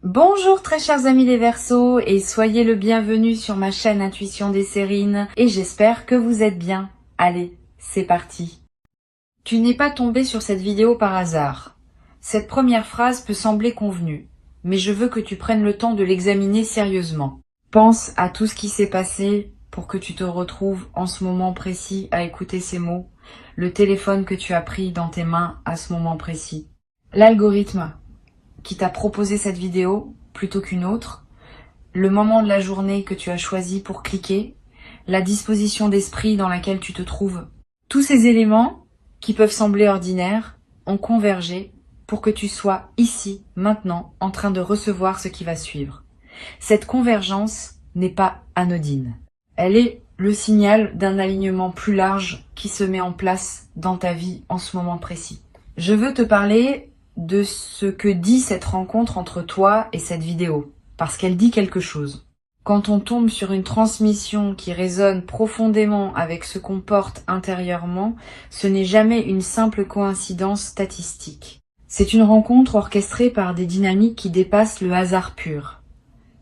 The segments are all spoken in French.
Bonjour très chers amis les Verseaux et soyez le bienvenu sur ma chaîne Intuition des Sérines et j'espère que vous êtes bien. Allez, c'est parti. Tu n'es pas tombé sur cette vidéo par hasard. Cette première phrase peut sembler convenue, mais je veux que tu prennes le temps de l'examiner sérieusement. Pense à tout ce qui s'est passé pour que tu te retrouves en ce moment précis à écouter ces mots, le téléphone que tu as pris dans tes mains à ce moment précis. L'algorithme qui t'a proposé cette vidéo plutôt qu'une autre, le moment de la journée que tu as choisi pour cliquer, la disposition d'esprit dans laquelle tu te trouves. Tous ces éléments, qui peuvent sembler ordinaires, ont convergé pour que tu sois ici, maintenant, en train de recevoir ce qui va suivre. Cette convergence n'est pas anodine. Elle est le signal d'un alignement plus large qui se met en place dans ta vie en ce moment précis. Je veux te parler de ce que dit cette rencontre entre toi et cette vidéo, parce qu'elle dit quelque chose. Quand on tombe sur une transmission qui résonne profondément avec ce qu'on porte intérieurement, ce n'est jamais une simple coïncidence statistique. C'est une rencontre orchestrée par des dynamiques qui dépassent le hasard pur.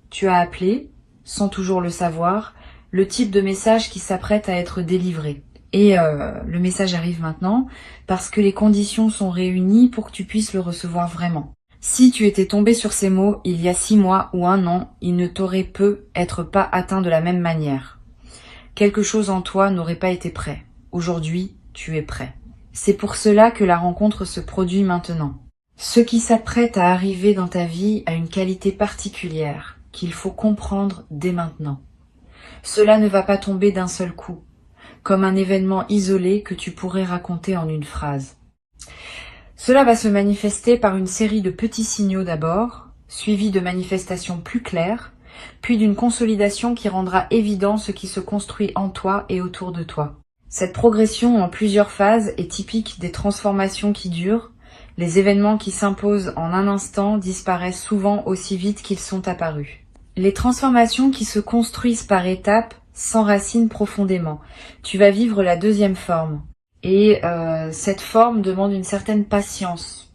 Tu as appelé, sans toujours le savoir, le type de message qui s'apprête à être délivré. Et le message arrive maintenant parce que les conditions sont réunies pour que tu puisses le recevoir vraiment. Si tu étais tombé sur ces mots il y a 6 mois ou 1 an, il ne t'aurait être pas atteint de la même manière. Quelque chose en toi n'aurait pas été prêt. Aujourd'hui, tu es prêt. C'est pour cela que la rencontre se produit maintenant. Ce qui s'apprête à arriver dans ta vie a une qualité particulière qu'il faut comprendre dès maintenant. Cela ne va pas tomber d'un seul coup, comme un événement isolé que tu pourrais raconter en une phrase. Cela va se manifester par une série de petits signaux d'abord, suivis de manifestations plus claires, puis d'une consolidation qui rendra évident ce qui se construit en toi et autour de toi. Cette progression en plusieurs phases est typique des transformations qui durent. Les événements qui s'imposent en un instant disparaissent souvent aussi vite qu'ils sont apparus. Les transformations qui se construisent par étapes s'enracinent profondément. Tu vas vivre la deuxième forme. Et cette forme demande une certaine patience,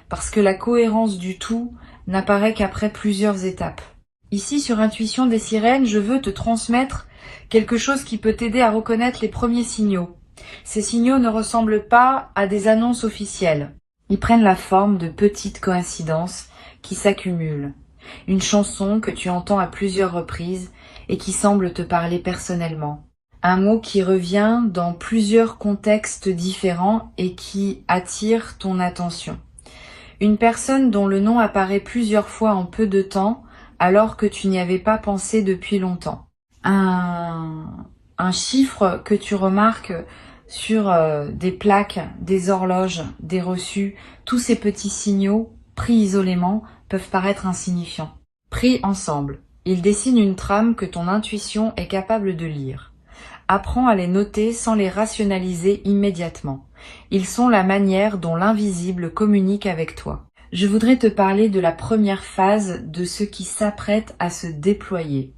parce que la cohérence du tout n'apparaît qu'après plusieurs étapes. Ici, sur Intuition des Sirènes, je veux te transmettre quelque chose qui peut t'aider à reconnaître les premiers signaux. Ces signaux ne ressemblent pas à des annonces officielles. Ils prennent la forme de petites coïncidences qui s'accumulent. Une chanson que tu entends à plusieurs reprises et qui semble te parler personnellement. Un mot qui revient dans plusieurs contextes différents et qui attire ton attention. Une personne dont le nom apparaît plusieurs fois en peu de temps alors que tu n'y avais pas pensé depuis longtemps. Un chiffre que tu remarques sur des plaques, des horloges, des reçus, tous ces petits signaux pris isolément peuvent paraître insignifiants. Pris ensemble, ils dessinent une trame que ton intuition est capable de lire. Apprends à les noter sans les rationaliser immédiatement. Ils sont la manière dont l'invisible communique avec toi. Je voudrais te parler de la première phase de ce qui s'apprête à se déployer.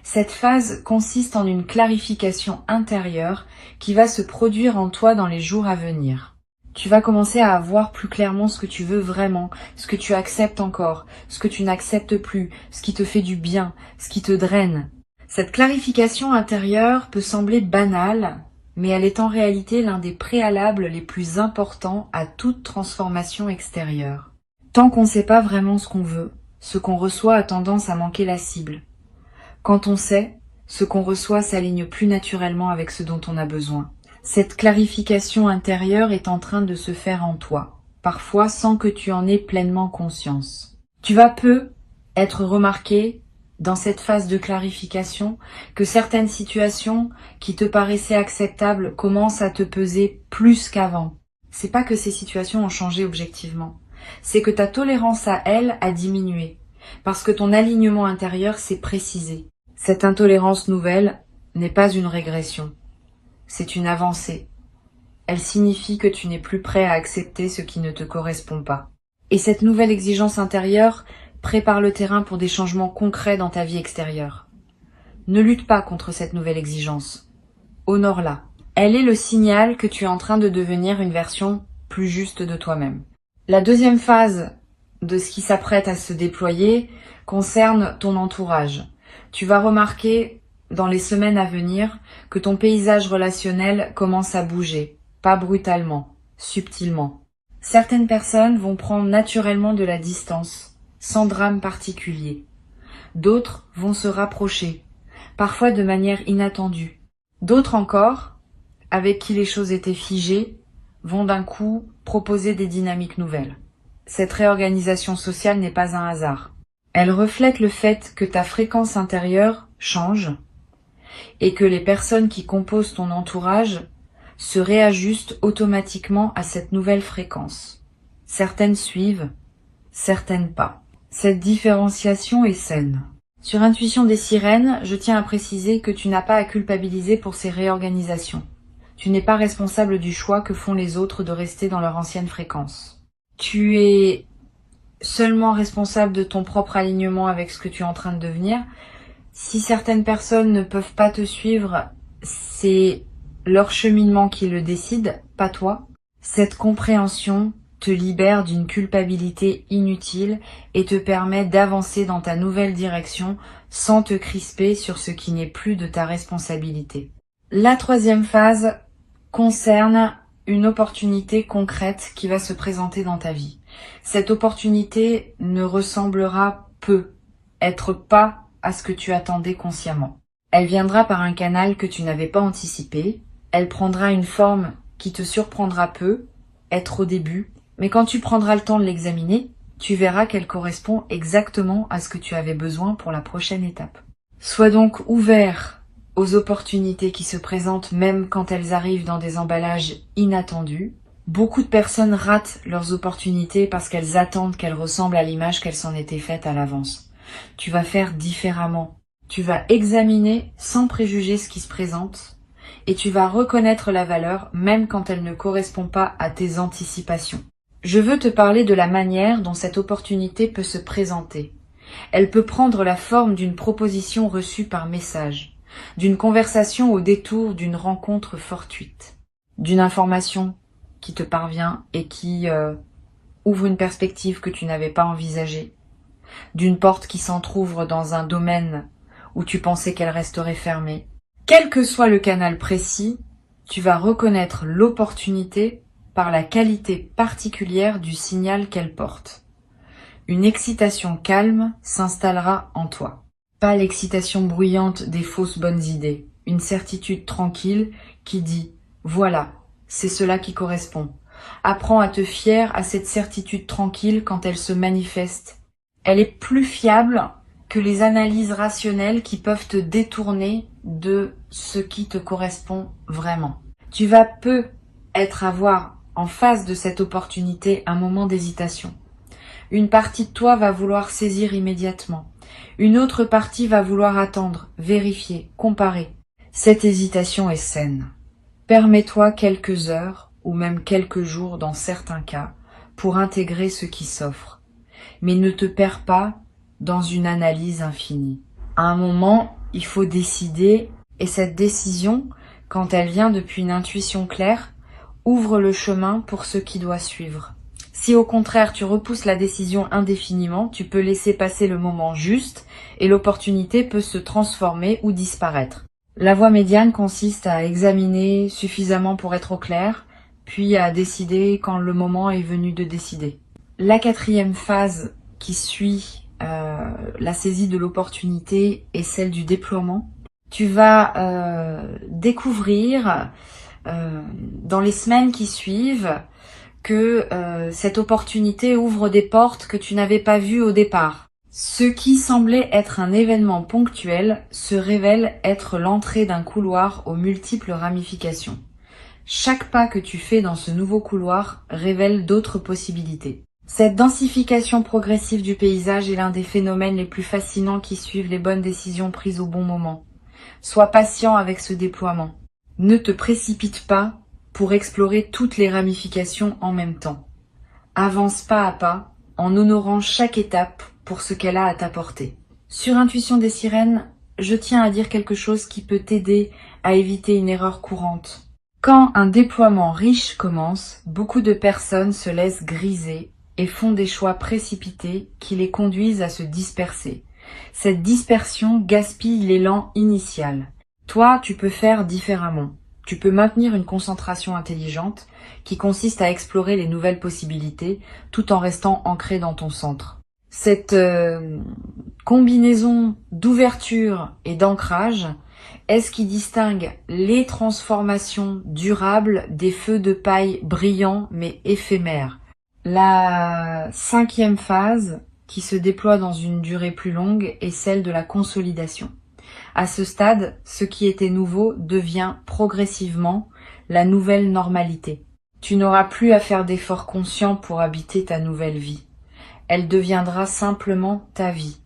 Cette phase consiste en une clarification intérieure qui va se produire en toi dans les jours à venir. Tu vas commencer à voir plus clairement ce que tu veux vraiment, ce que tu acceptes encore, ce que tu n'acceptes plus, ce qui te fait du bien, ce qui te draine. Cette clarification intérieure peut sembler banale, mais elle est en réalité l'un des préalables les plus importants à toute transformation extérieure. Tant qu'on ne sait pas vraiment ce qu'on veut, ce qu'on reçoit a tendance à manquer la cible. Quand on sait, ce qu'on reçoit s'aligne plus naturellement avec ce dont on a besoin. Cette clarification intérieure est en train de se faire en toi, parfois sans que tu en aies pleinement conscience. Tu vas peu être remarqué dans cette phase de clarification que certaines situations qui te paraissaient acceptables commencent à te peser plus qu'avant. C'est pas que ces situations ont changé objectivement, c'est que ta tolérance à elles a diminué, parce que ton alignement intérieur s'est précisé. Cette intolérance nouvelle n'est pas une régression. C'est une avancée. Elle signifie que tu n'es plus prêt à accepter ce qui ne te correspond pas. Et cette nouvelle exigence intérieure prépare le terrain pour des changements concrets dans ta vie extérieure. Ne lutte pas contre cette nouvelle exigence. Honore-la. Elle est le signal que tu es en train de devenir une version plus juste de toi-même. La deuxième phase de ce qui s'apprête à se déployer concerne ton entourage. Tu vas remarquer dans les semaines à venir que ton paysage relationnel commence à bouger, pas brutalement, subtilement. Certaines personnes vont prendre naturellement de la distance, sans drame particulier. D'autres vont se rapprocher, parfois de manière inattendue. D'autres encore, avec qui les choses étaient figées, vont d'un coup proposer des dynamiques nouvelles. Cette réorganisation sociale n'est pas un hasard. Elle reflète le fait que ta fréquence intérieure change et que les personnes qui composent ton entourage se réajustent automatiquement à cette nouvelle fréquence. Certaines suivent, certaines pas. Cette différenciation est saine. Sur Intuition des sirènes, je tiens à préciser que tu n'as pas à culpabiliser pour ces réorganisations. Tu n'es pas responsable du choix que font les autres de rester dans leur ancienne fréquence. Tu es seulement responsable de ton propre alignement avec ce que tu es en train de devenir. Si certaines personnes ne peuvent pas te suivre, c'est leur cheminement qui le décide, pas toi. Cette compréhension te libère d'une culpabilité inutile et te permet d'avancer dans ta nouvelle direction sans te crisper sur ce qui n'est plus de ta responsabilité. La troisième phase concerne une opportunité concrète qui va se présenter dans ta vie. Cette opportunité ne ressemblera être pas à ce que tu attendais consciemment. Elle viendra par un canal que tu n'avais pas anticipé. Elle prendra une forme qui te surprendra peu, être au début, mais quand tu prendras le temps de l'examiner, tu verras qu'elle correspond exactement à ce que tu avais besoin pour la prochaine étape. Sois donc ouvert aux opportunités qui se présentent même quand elles arrivent dans des emballages inattendus. Beaucoup de personnes ratent leurs opportunités parce qu'elles attendent qu'elles ressemblent à l'image qu'elles s'en étaient faites à l'avance. Tu vas faire différemment. Tu vas examiner sans préjuger ce qui se présente et tu vas reconnaître la valeur même quand elle ne correspond pas à tes anticipations. Je veux te parler de la manière dont cette opportunité peut se présenter. Elle peut prendre la forme d'une proposition reçue par message, d'une conversation au détour d'une rencontre fortuite, d'une information qui te parvient et qui ouvre une perspective que tu n'avais pas envisagée, d'une porte qui s'entrouvre dans un domaine où tu pensais qu'elle resterait fermée. Quel que soit le canal précis, tu vas reconnaître l'opportunité par la qualité particulière du signal qu'elle porte. Une excitation calme s'installera en toi. Pas l'excitation bruyante des fausses bonnes idées, une certitude tranquille qui dit « Voilà, c'est cela qui correspond ». Apprends à te fier à cette certitude tranquille quand elle se manifeste. Elle est plus fiable que les analyses rationnelles qui peuvent te détourner de ce qui te correspond vraiment. Tu vas avoir en face de cette opportunité un moment d'hésitation. Une partie de toi va vouloir saisir immédiatement. Une autre partie va vouloir attendre, vérifier, comparer. Cette hésitation est saine. Permets-toi quelques heures ou même quelques jours dans certains cas pour intégrer ce qui s'offre. Mais ne te perds pas dans une analyse infinie. À un moment, il faut décider et cette décision, quand elle vient depuis une intuition claire, ouvre le chemin pour ce qui doit suivre. Si au contraire tu repousses la décision indéfiniment, tu peux laisser passer le moment juste et l'opportunité peut se transformer ou disparaître. La voie médiane consiste à examiner suffisamment pour être au clair, puis à décider quand le moment est venu de décider. La quatrième phase qui suit la saisie de l'opportunité est celle du déploiement. Tu vas découvrir dans les semaines qui suivent que cette opportunité ouvre des portes que tu n'avais pas vues au départ. Ce qui semblait être un événement ponctuel se révèle être l'entrée d'un couloir aux multiples ramifications. Chaque pas que tu fais dans ce nouveau couloir révèle d'autres possibilités. Cette densification progressive du paysage est l'un des phénomènes les plus fascinants qui suivent les bonnes décisions prises au bon moment. Sois patient avec ce déploiement. Ne te précipite pas pour explorer toutes les ramifications en même temps. Avance pas à pas en honorant chaque étape pour ce qu'elle a à t'apporter. Sur Intuition des sirènes, je tiens à dire quelque chose qui peut t'aider à éviter une erreur courante. Quand un déploiement riche commence, beaucoup de personnes se laissent griser et font des choix précipités qui les conduisent à se disperser. Cette dispersion gaspille l'élan initial. Toi, tu peux faire différemment. Tu peux maintenir une concentration intelligente qui consiste à explorer les nouvelles possibilités tout en restant ancré dans ton centre. Cette combinaison d'ouverture et d'ancrage est ce qui distingue les transformations durables des feux de paille brillants mais éphémères. La 5e phase, qui se déploie dans une durée plus longue, est celle de la consolidation. À ce stade, ce qui était nouveau devient progressivement la nouvelle normalité. Tu n'auras plus à faire d'efforts conscients pour habiter ta nouvelle vie. Elle deviendra simplement ta vie.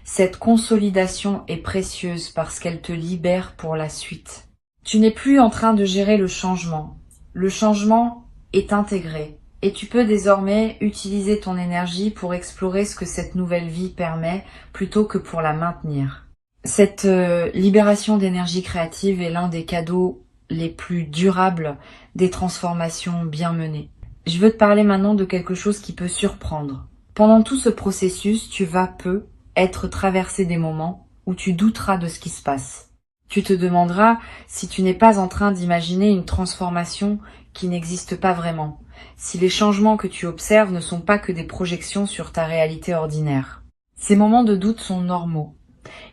Cette consolidation est précieuse parce qu'elle te libère pour la suite. Tu n'es plus en train de gérer le changement. Le changement est intégré et tu peux désormais utiliser ton énergie pour explorer ce que cette nouvelle vie permet plutôt que pour la maintenir. Cette libération d'énergie créative est l'un des cadeaux les plus durables des transformations bien menées. Je veux te parler maintenant de quelque chose qui peut surprendre. Pendant tout ce processus, tu vas être traversé des moments où tu douteras de ce qui se passe. Tu te demanderas si tu n'es pas en train d'imaginer une transformation qui n'existe pas vraiment, si les changements que tu observes ne sont pas que des projections sur ta réalité ordinaire. Ces moments de doute sont normaux.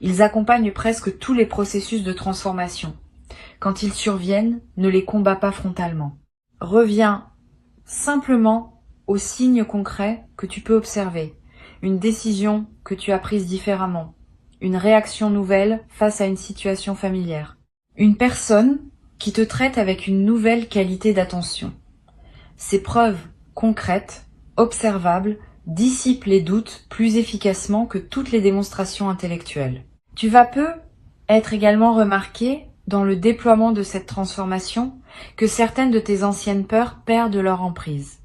Ils accompagnent presque tous les processus de transformation. Quand ils surviennent, ne les combats pas frontalement. Reviens simplement aux signes concrets que tu peux observer, une décision que tu as prise différemment, une réaction nouvelle face à une situation familière, une personne qui te traite avec une nouvelle qualité d'attention. Ces preuves concrètes, observables, dissipent les doutes plus efficacement que toutes les démonstrations intellectuelles. Tu vas être également remarqué dans le déploiement de cette transformation que certaines de tes anciennes peurs perdent leur emprise.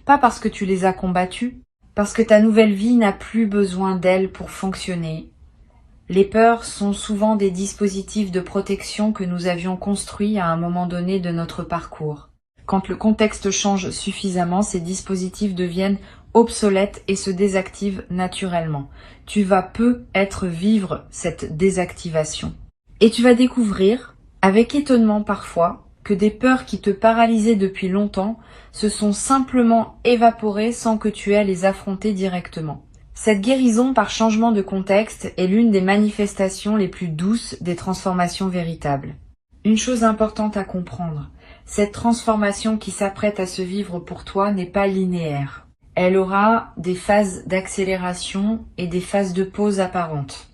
Pas parce que tu les as combattues, parce que ta nouvelle vie n'a plus besoin d'elles pour fonctionner. Les peurs sont souvent des dispositifs de protection que nous avions construits à un moment donné de notre parcours. Quand le contexte change suffisamment, ces dispositifs deviennent obsolètes et se désactivent naturellement. Tu vas vivre cette désactivation. Et tu vas découvrir, avec étonnement parfois, que des peurs qui te paralysaient depuis longtemps se sont simplement évaporées sans que tu aies les affronter directement. Cette guérison par changement de contexte est l'une des manifestations les plus douces des transformations véritables. Une chose importante à comprendre, cette transformation qui s'apprête à se vivre pour toi n'est pas linéaire. Elle aura des phases d'accélération et des phases de pause apparentes.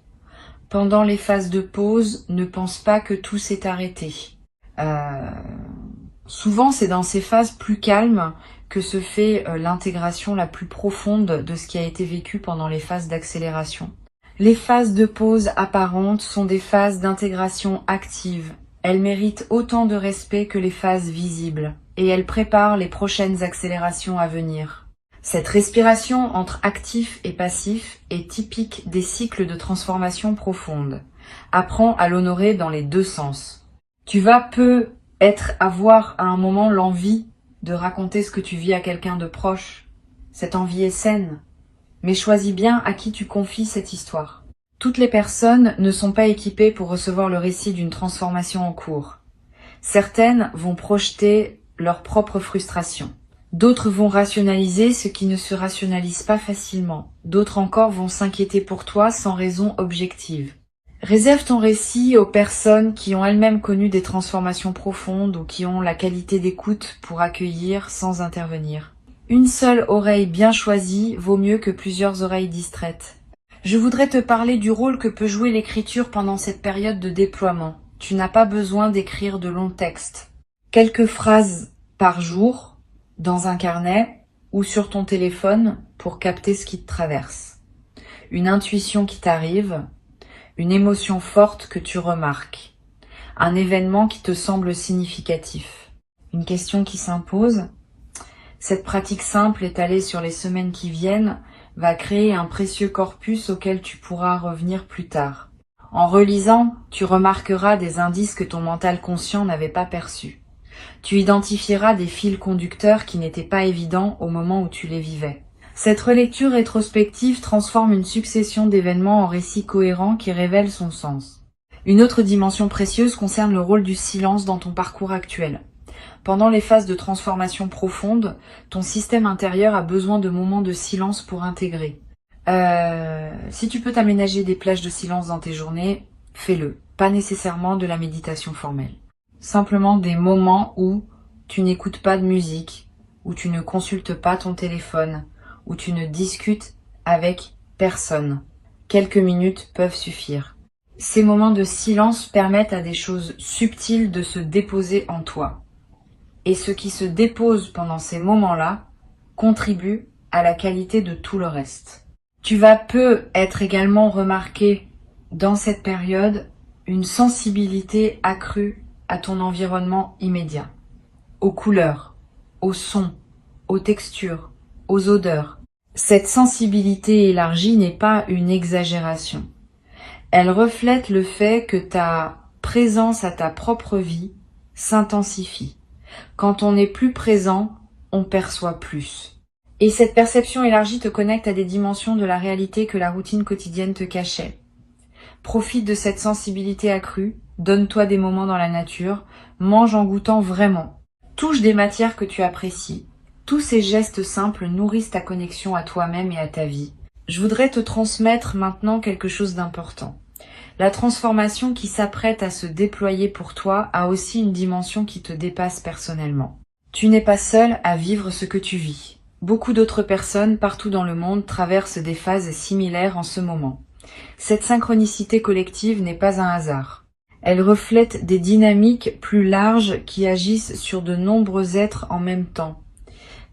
Pendant les phases de pause, ne pense pas que tout s'est arrêté. Souvent, c'est dans ces phases plus calmes que se fait l'intégration la plus profonde de ce qui a été vécu pendant les phases d'accélération. Les phases de pause apparentes sont des phases d'intégration active. Elles méritent autant de respect que les phases visibles, et elles préparent les prochaines accélérations à venir. Cette respiration entre actif et passif est typique des cycles de transformation profonde. Apprends à l'honorer dans les deux sens. Tu vas avoir à un moment l'envie de raconter ce que tu vis à quelqu'un de proche. Cette envie est saine, mais choisis bien à qui tu confies cette histoire. Toutes les personnes ne sont pas équipées pour recevoir le récit d'une transformation en cours. Certaines vont projeter leur propre frustration. D'autres vont rationaliser ce qui ne se rationalise pas facilement. D'autres encore vont s'inquiéter pour toi sans raison objective. Réserve ton récit aux personnes qui ont elles-mêmes connu des transformations profondes ou qui ont la qualité d'écoute pour accueillir sans intervenir. Une seule oreille bien choisie vaut mieux que plusieurs oreilles distraites. Je voudrais te parler du rôle que peut jouer l'écriture pendant cette période de déploiement. Tu n'as pas besoin d'écrire de longs textes. Quelques phrases par jour, dans un carnet ou sur ton téléphone pour capter ce qui te traverse. Une intuition qui t'arrive, une émotion forte que tu remarques, un événement qui te semble significatif, une question qui s'impose. Cette pratique simple étalée sur les semaines qui viennent va créer un précieux corpus auquel tu pourras revenir plus tard. En relisant, tu remarqueras des indices que ton mental conscient n'avait pas perçus. Tu identifieras des fils conducteurs qui n'étaient pas évidents au moment où tu les vivais. Cette relecture rétrospective transforme une succession d'événements en récits cohérents qui révèlent son sens. Une autre dimension précieuse concerne le rôle du silence dans ton parcours actuel. Pendant les phases de transformation profonde, ton système intérieur a besoin de moments de silence pour intégrer. Si tu peux t'aménager des plages de silence dans tes journées, fais-le. Pas nécessairement de la méditation formelle. Simplement des moments où tu n'écoutes pas de musique, où tu ne consultes pas ton téléphone, où tu ne discutes avec personne. Quelques minutes peuvent suffire. Ces moments de silence permettent à des choses subtiles de se déposer en toi. Et ce qui se dépose pendant ces moments-là contribue à la qualité de tout le reste. Tu vas être également remarqué dans cette période une sensibilité accrue à ton environnement immédiat, aux couleurs, aux sons, aux textures, aux odeurs. Cette sensibilité élargie n'est pas une exagération. Elle reflète le fait que ta présence à ta propre vie s'intensifie. Quand on est plus présent, on perçoit plus. Et cette perception élargie te connecte à des dimensions de la réalité que la routine quotidienne te cachait. Profite de cette sensibilité accrue, donne-toi des moments dans la nature, mange en goûtant vraiment. Touche des matières que tu apprécies. Tous ces gestes simples nourrissent ta connexion à toi-même et à ta vie. Je voudrais te transmettre maintenant quelque chose d'important. La transformation qui s'apprête à se déployer pour toi a aussi une dimension qui te dépasse personnellement. Tu n'es pas seul à vivre ce que tu vis. Beaucoup d'autres personnes partout dans le monde traversent des phases similaires en ce moment. Cette synchronicité collective n'est pas un hasard. Elle reflète des dynamiques plus larges qui agissent sur de nombreux êtres en même temps.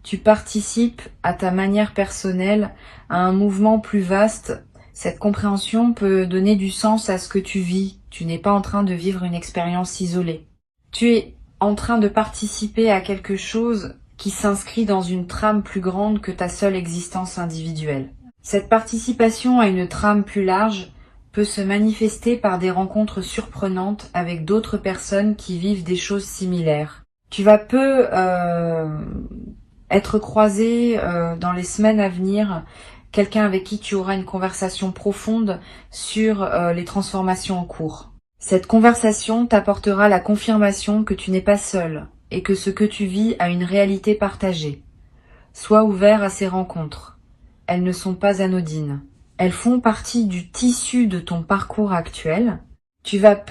Tu participes à ta manière personnelle à un mouvement plus vaste. Cette compréhension peut donner du sens à ce que tu vis. Tu n'es pas en train de vivre une expérience isolée. Tu es en train de participer à quelque chose qui s'inscrit dans une trame plus grande que ta seule existence individuelle. Cette participation à une trame plus large peut se manifester par des rencontres surprenantes avec d'autres personnes qui vivent des choses similaires. Tu vas être croisé dans les semaines à venir, quelqu'un avec qui tu auras une conversation profonde sur les transformations en cours. Cette conversation t'apportera la confirmation que tu n'es pas seul et que ce que tu vis a une réalité partagée. Sois ouvert à ces rencontres. Elles ne sont pas anodines. Elles font partie du tissu de ton parcours actuel. Tu vas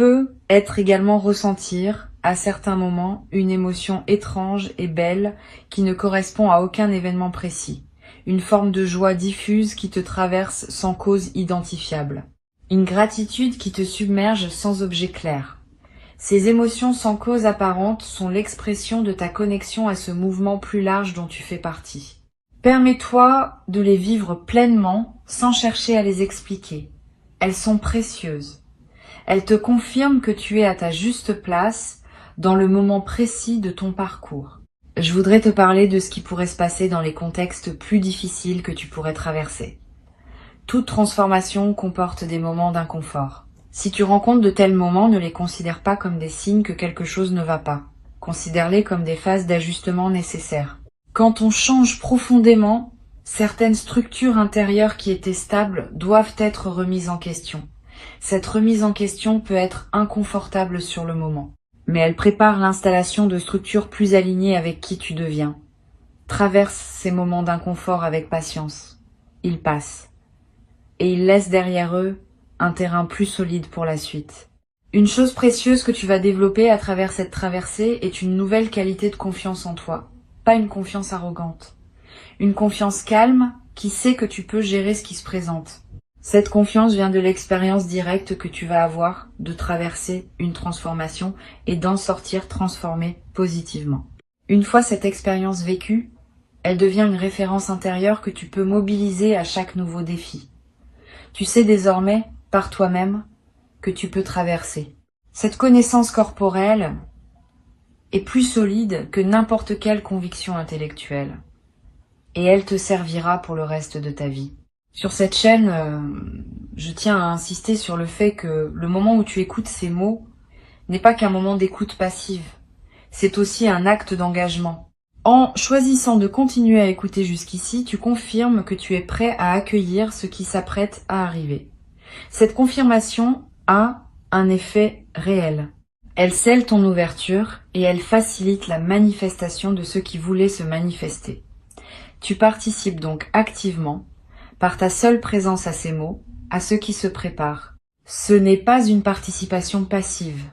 être également ressentir, à certains moments, une émotion étrange et belle qui ne correspond à aucun événement précis. Une forme de joie diffuse qui te traverse sans cause identifiable. Une gratitude qui te submerge sans objet clair. Ces émotions sans cause apparente sont l'expression de ta connexion à ce mouvement plus large dont tu fais partie. Permets-toi de les vivre pleinement sans chercher à les expliquer. Elles sont précieuses. Elles te confirment que tu es à ta juste place dans le moment précis de ton parcours. Je voudrais te parler de ce qui pourrait se passer dans les contextes plus difficiles que tu pourrais traverser. Toute transformation comporte des moments d'inconfort. Si tu rencontres de tels moments, ne les considère pas comme des signes que quelque chose ne va pas. Considère-les comme des phases d'ajustement nécessaires. Quand on change profondément, certaines structures intérieures qui étaient stables doivent être remises en question. Cette remise en question peut être inconfortable sur le moment, mais elle prépare l'installation de structures plus alignées avec qui tu deviens. Traverse ces moments d'inconfort avec patience. Ils passent. Et ils laissent derrière eux un terrain plus solide pour la suite. Une chose précieuse que tu vas développer à travers cette traversée est une nouvelle qualité de confiance en toi. Pas une confiance arrogante. Une confiance calme qui sait que tu peux gérer ce qui se présente. Cette confiance vient de l'expérience directe que tu vas avoir de traverser une transformation et d'en sortir transformé positivement. Une fois cette expérience vécue, elle devient une référence intérieure que tu peux mobiliser à chaque nouveau défi. Tu sais désormais, par toi-même, que tu peux traverser. Cette connaissance corporelle est plus solide que n'importe quelle conviction intellectuelle. Et elle te servira pour le reste de ta vie. Sur cette chaîne, je tiens à insister sur le fait que le moment où tu écoutes ces mots n'est pas qu'un moment d'écoute passive. C'est aussi un acte d'engagement. En choisissant de continuer à écouter jusqu'ici, tu confirmes que tu es prêt à accueillir ce qui s'apprête à arriver. Cette confirmation a un effet réel. Elle scelle ton ouverture et elle facilite la manifestation de ce qui voulait se manifester. Tu participes donc activement, par ta seule présence à ces mots, à ce qui se prépare. Ce n'est pas une participation passive,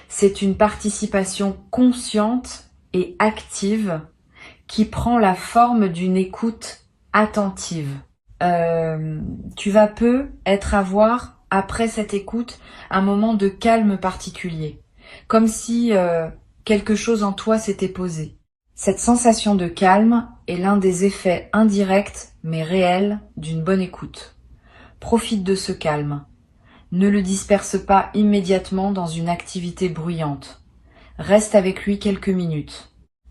c'est une participation consciente et active qui prend la forme d'une écoute attentive. Tu vas être avoir, après cette écoute, un moment de calme particulier, comme si quelque chose en toi s'était posé. Cette sensation de calme est l'un des effets indirects mais réels d'une bonne écoute. Profite de ce calme. Ne le disperse pas immédiatement dans une activité bruyante. Reste avec lui quelques minutes.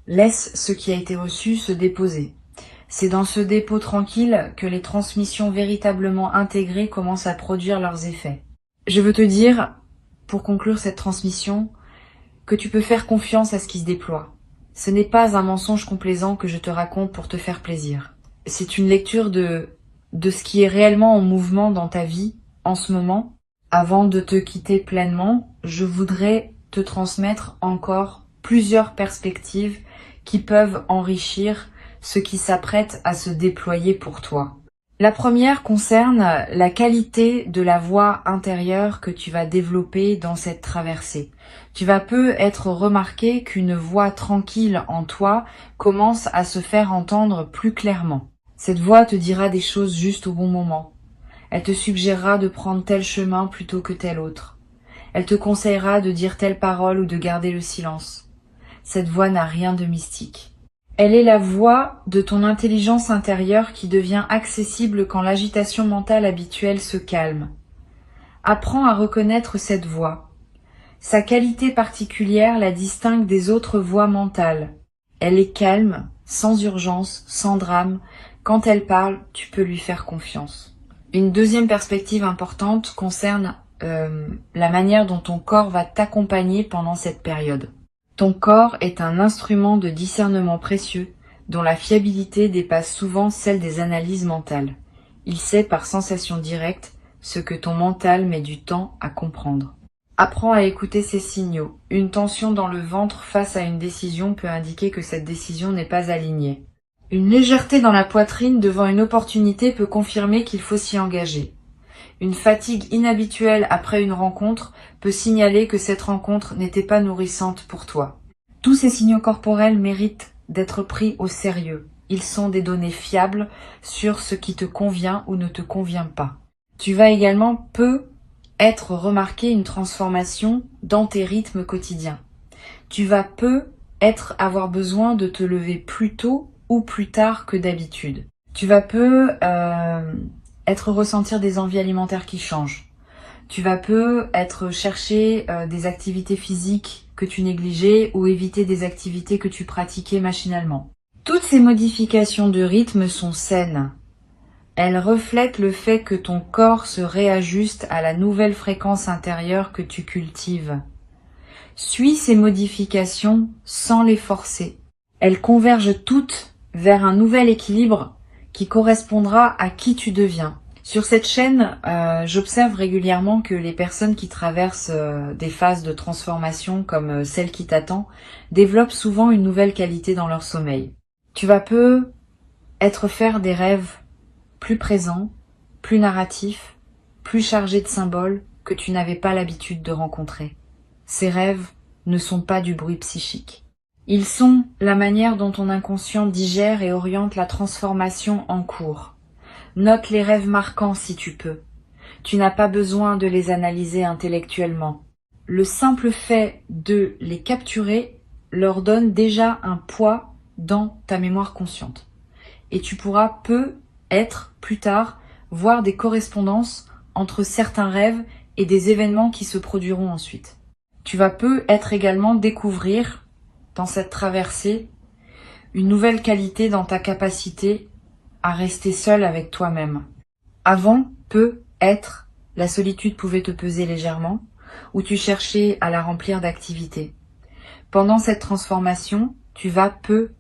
Laisse ce qui a été reçu se déposer. C'est dans ce dépôt tranquille que les transmissions véritablement intégrées commencent à produire leurs effets. Je veux te dire, pour conclure cette transmission, que tu peux faire confiance à ce qui se déploie. Ce n'est pas un mensonge complaisant que je te raconte pour te faire plaisir. C'est une lecture de ce qui est réellement en mouvement dans ta vie en ce moment. Avant de te quitter pleinement, je voudrais te transmettre encore plusieurs perspectives qui peuvent enrichir ce qui s'apprête à se déployer pour toi. La première concerne la qualité de la voix intérieure que tu vas développer dans cette traversée. Tu vas être remarqué qu'une voix tranquille en toi commence à se faire entendre plus clairement. Cette voix te dira des choses juste au bon moment. Elle te suggérera de prendre tel chemin plutôt que tel autre. Elle te conseillera de dire telle parole ou de garder le silence. Cette voix n'a rien de mystique. Elle est la voix de ton intelligence intérieure qui devient accessible quand l'agitation mentale habituelle se calme. Apprends à reconnaître cette voix. Sa qualité particulière la distingue des autres voix mentales. Elle est calme, sans urgence, sans drame. Quand elle parle, tu peux lui faire confiance. Une deuxième perspective importante concerne la manière dont ton corps va t'accompagner pendant cette période. Ton corps est un instrument de discernement précieux dont la fiabilité dépasse souvent celle des analyses mentales. Il sait par sensation directe ce que ton mental met du temps à comprendre. Apprends à écouter ces signaux. Une tension dans le ventre face à une décision peut indiquer que cette décision n'est pas alignée. Une légèreté dans la poitrine devant une opportunité peut confirmer qu'il faut s'y engager. Une fatigue inhabituelle après une rencontre peut signaler que cette rencontre n'était pas nourrissante pour toi. Tous ces signaux corporels méritent d'être pris au sérieux. Ils sont des données fiables sur ce qui te convient ou ne te convient pas. Tu vas également être remarqué une transformation dans tes rythmes quotidiens. Tu vas avoir besoin de te lever plus tôt ou plus tard que d'habitude. Tu vas ressentir des envies alimentaires qui changent. Tu vas chercher des activités physiques que tu négligeais ou éviter des activités que tu pratiquais machinalement. Toutes ces modifications de rythme sont saines. Elles reflètent le fait que ton corps se réajuste à la nouvelle fréquence intérieure que tu cultives. Suis ces modifications sans les forcer. Elles convergent toutes vers un nouvel équilibre qui correspondra à qui tu deviens. Sur cette chaîne, j'observe régulièrement que les personnes qui traversent des phases de transformation comme celle qui t'attend développent souvent une nouvelle qualité dans leur sommeil. Tu vas faire des rêves plus présents, plus narratifs, plus chargés de symboles que tu n'avais pas l'habitude de rencontrer. Ces rêves ne sont pas du bruit psychique. Ils sont la manière dont ton inconscient digère et oriente la transformation en cours. Note les rêves marquants si tu peux. Tu n'as pas besoin de les analyser intellectuellement. Le simple fait de les capturer leur donne déjà un poids dans ta mémoire consciente. Et tu pourras plus tard, voir des correspondances entre certains rêves et des événements qui se produiront ensuite. Tu vas également découvrir dans cette traversée une nouvelle qualité dans ta capacité à rester seul avec toi-même. Avant, la solitude pouvait te peser légèrement, ou tu cherchais à la remplir d'activités. Pendant cette transformation, tu vas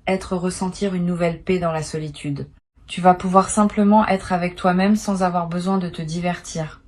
être ressentir une nouvelle paix dans la solitude. Tu vas pouvoir simplement être avec toi-même sans avoir besoin de te divertir.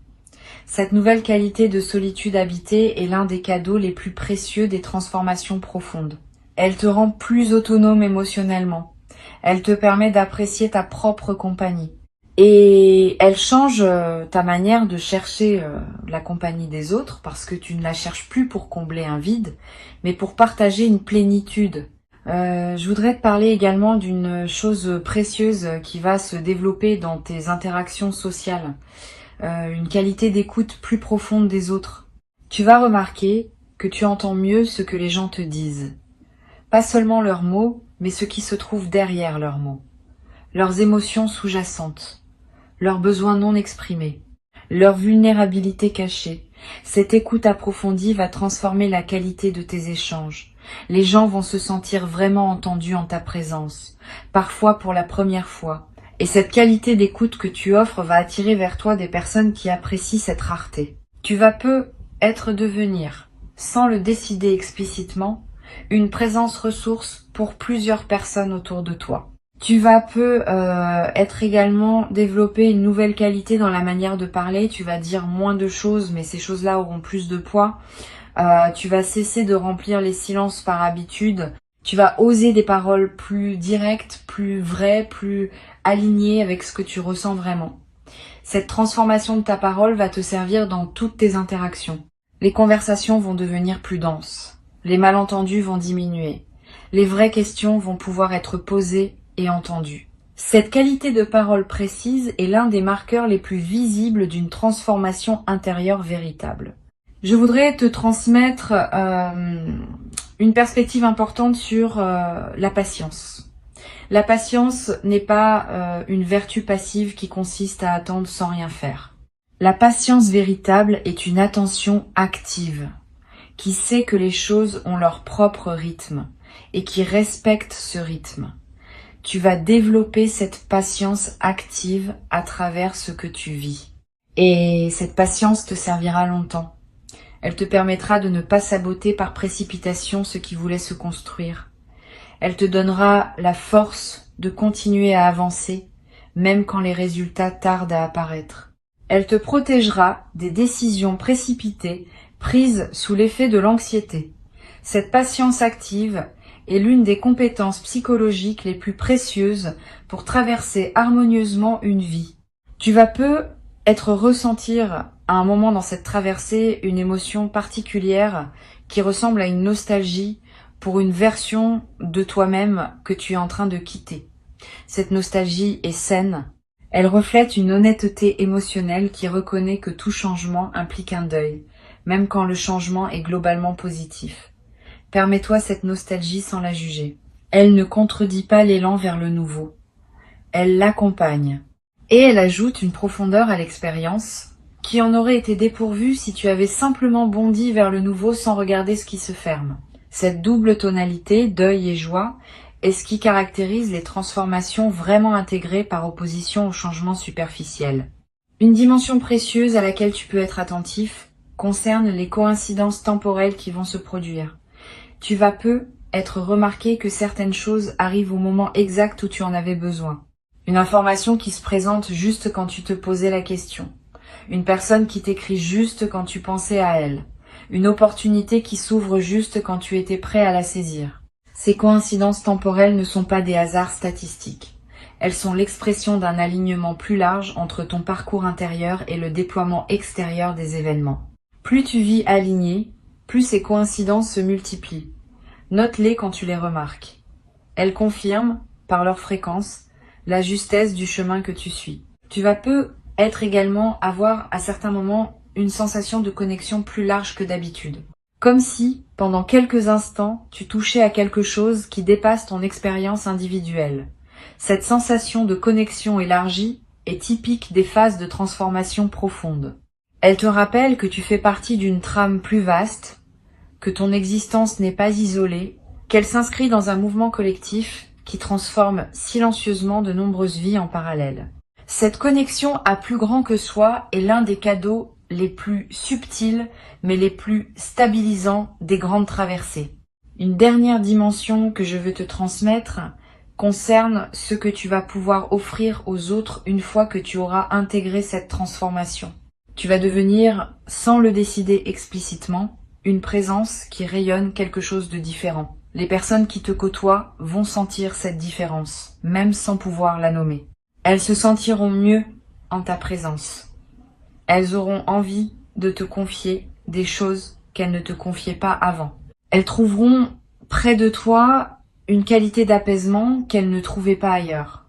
Cette nouvelle qualité de solitude habitée est l'un des cadeaux les plus précieux des transformations profondes. Elle te rend plus autonome émotionnellement. Elle te permet d'apprécier ta propre compagnie. Et elle change ta manière de chercher la compagnie des autres parce que tu ne la cherches plus pour combler un vide, mais pour partager une plénitude. Je voudrais te parler également d'une chose précieuse qui va se développer dans tes interactions sociales. Une qualité d'écoute plus profonde des autres. Tu vas remarquer que tu entends mieux ce que les gens te disent. Pas seulement leurs mots, mais ce qui se trouve derrière leurs mots. Leurs émotions sous-jacentes, leurs besoins non exprimés, leur vulnérabilité cachée. Cette écoute approfondie va transformer la qualité de tes échanges. Les gens vont se sentir vraiment entendus en ta présence, parfois pour la première fois. Et cette qualité d'écoute que tu offres va attirer vers toi des personnes qui apprécient cette rareté. Tu vas être devenir, sans le décider explicitement, une présence ressource pour plusieurs personnes autour de toi. Tu vas être également développer une nouvelle qualité dans la manière de parler. Tu vas dire moins de choses, mais ces choses-là auront plus de poids. Tu vas cesser de remplir les silences par habitude. Tu vas oser des paroles plus directes, plus vraies, plus alignées avec ce que tu ressens vraiment. Cette transformation de ta parole va te servir dans toutes tes interactions. Les conversations vont devenir plus denses. Les malentendus vont diminuer. Les vraies questions vont pouvoir être posées et entendues. Cette qualité de parole précise est l'un des marqueurs les plus visibles d'une transformation intérieure véritable. Je voudrais te transmettre une perspective importante sur la patience. La patience n'est pas une vertu passive qui consiste à attendre sans rien faire. La patience véritable est une attention active, qui sait que les choses ont leur propre rythme et qui respecte ce rythme. Tu vas développer cette patience active à travers ce que tu vis. Et cette patience te servira longtemps. Elle te permettra de ne pas saboter par précipitation ce qui voulait se construire. Elle te donnera la force de continuer à avancer, même quand les résultats tardent à apparaître. Elle te protégera des décisions précipitées prises sous l'effet de l'anxiété. Cette patience active est l'une des compétences psychologiques les plus précieuses pour traverser harmonieusement une vie. Tu vas ressentir à un moment dans cette traversée une émotion particulière qui ressemble à une nostalgie pour une version de toi-même que tu es en train de quitter. Cette nostalgie est saine. Elle reflète une honnêteté émotionnelle qui reconnaît que tout changement implique un deuil, même quand le changement est globalement positif. Permets-toi cette nostalgie sans la juger. Elle ne contredit pas l'élan vers le nouveau. Elle l'accompagne. Et elle ajoute une profondeur à l'expérience qui en aurait été dépourvue si tu avais simplement bondi vers le nouveau sans regarder ce qui se ferme. Cette double tonalité, deuil et joie, est ce qui caractérise les transformations vraiment intégrées par opposition au changement superficiel. Une dimension précieuse à laquelle tu peux être attentif concerne les coïncidences temporelles qui vont se produire. Tu vas être remarqué que certaines choses arrivent au moment exact où tu en avais besoin. Une information qui se présente juste quand tu te posais la question. Une personne qui t'écrit juste quand tu pensais à elle. Une opportunité qui s'ouvre juste quand tu étais prêt à la saisir. Ces coïncidences temporelles ne sont pas des hasards statistiques. Elles sont l'expression d'un alignement plus large entre ton parcours intérieur et le déploiement extérieur des événements. Plus tu vis aligné, plus ces coïncidences se multiplient. Note-les quand tu les remarques. Elles confirment, par leur fréquence, la justesse du chemin que tu suis. Tu vas avoir à certains moments une sensation de connexion plus large que d'habitude. Comme si, pendant quelques instants, tu touchais à quelque chose qui dépasse ton expérience individuelle. Cette sensation de connexion élargie est typique des phases de transformation profonde. Elle te rappelle que tu fais partie d'une trame plus vaste, que ton existence n'est pas isolée, qu'elle s'inscrit dans un mouvement collectif qui transforme silencieusement de nombreuses vies en parallèle. Cette connexion à plus grand que soi est l'un des cadeaux les plus subtils mais les plus stabilisants des grandes traversées. Une dernière dimension que je veux te transmettre concerne ce que tu vas pouvoir offrir aux autres une fois que tu auras intégré cette transformation. Tu vas devenir, sans le décider explicitement, une présence qui rayonne quelque chose de différent. Les personnes qui te côtoient vont sentir cette différence, même sans pouvoir la nommer. Elles se sentiront mieux en ta présence. Elles auront envie de te confier des choses qu'elles ne te confiaient pas avant. Elles trouveront près de toi une qualité d'apaisement qu'elles ne trouvaient pas ailleurs.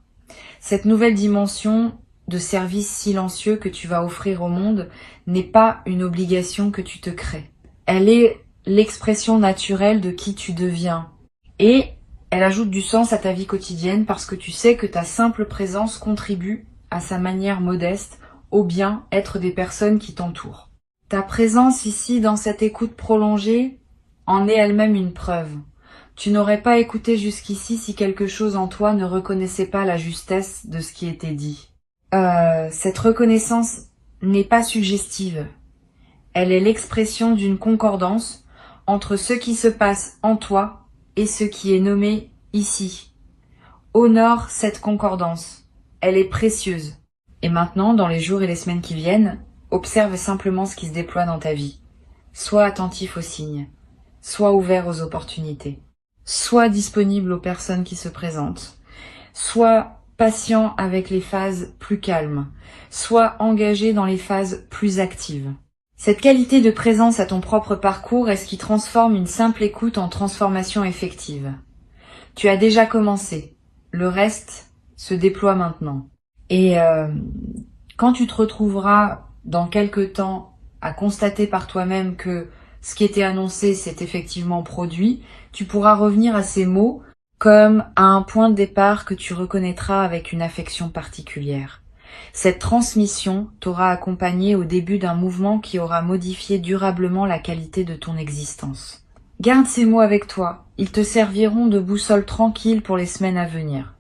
Cette nouvelle dimension de service silencieux que tu vas offrir au monde n'est pas une obligation que tu te crées. Elle est l'expression naturelle de qui tu deviens. Et elle ajoute du sens à ta vie quotidienne parce que tu sais que ta simple présence contribue, à sa manière modeste, au bien-être des personnes qui t'entourent. Ta présence ici, dans cette écoute prolongée, en est elle-même une preuve. Tu n'aurais pas écouté jusqu'ici si quelque chose en toi ne reconnaissait pas la justesse de ce qui était dit. Cette reconnaissance n'est pas suggestive. Elle est l'expression d'une concordance entre ce qui se passe en toi et ce qui est nommé ici. Honore cette concordance. Elle est précieuse. Et maintenant, dans les jours et les semaines qui viennent, observe simplement ce qui se déploie dans ta vie. Sois attentif aux signes. Sois ouvert aux opportunités. Sois disponible aux personnes qui se présentent. Sois patient avec les phases plus calmes. Sois engagé dans les phases plus actives. Cette qualité de présence à ton propre parcours est ce qui transforme une simple écoute en transformation effective. Tu as déjà commencé. Le reste se déploie maintenant. Et quand tu te retrouveras dans quelque temps à constater par toi-même que ce qui était annoncé s'est effectivement produit, tu pourras revenir à ces mots comme à un point de départ que tu reconnaîtras avec une affection particulière. Cette transmission t'aura accompagné au début d'un mouvement qui aura modifié durablement la qualité de ton existence. Garde ces mots avec toi, ils te serviront de boussole tranquille pour les semaines à venir.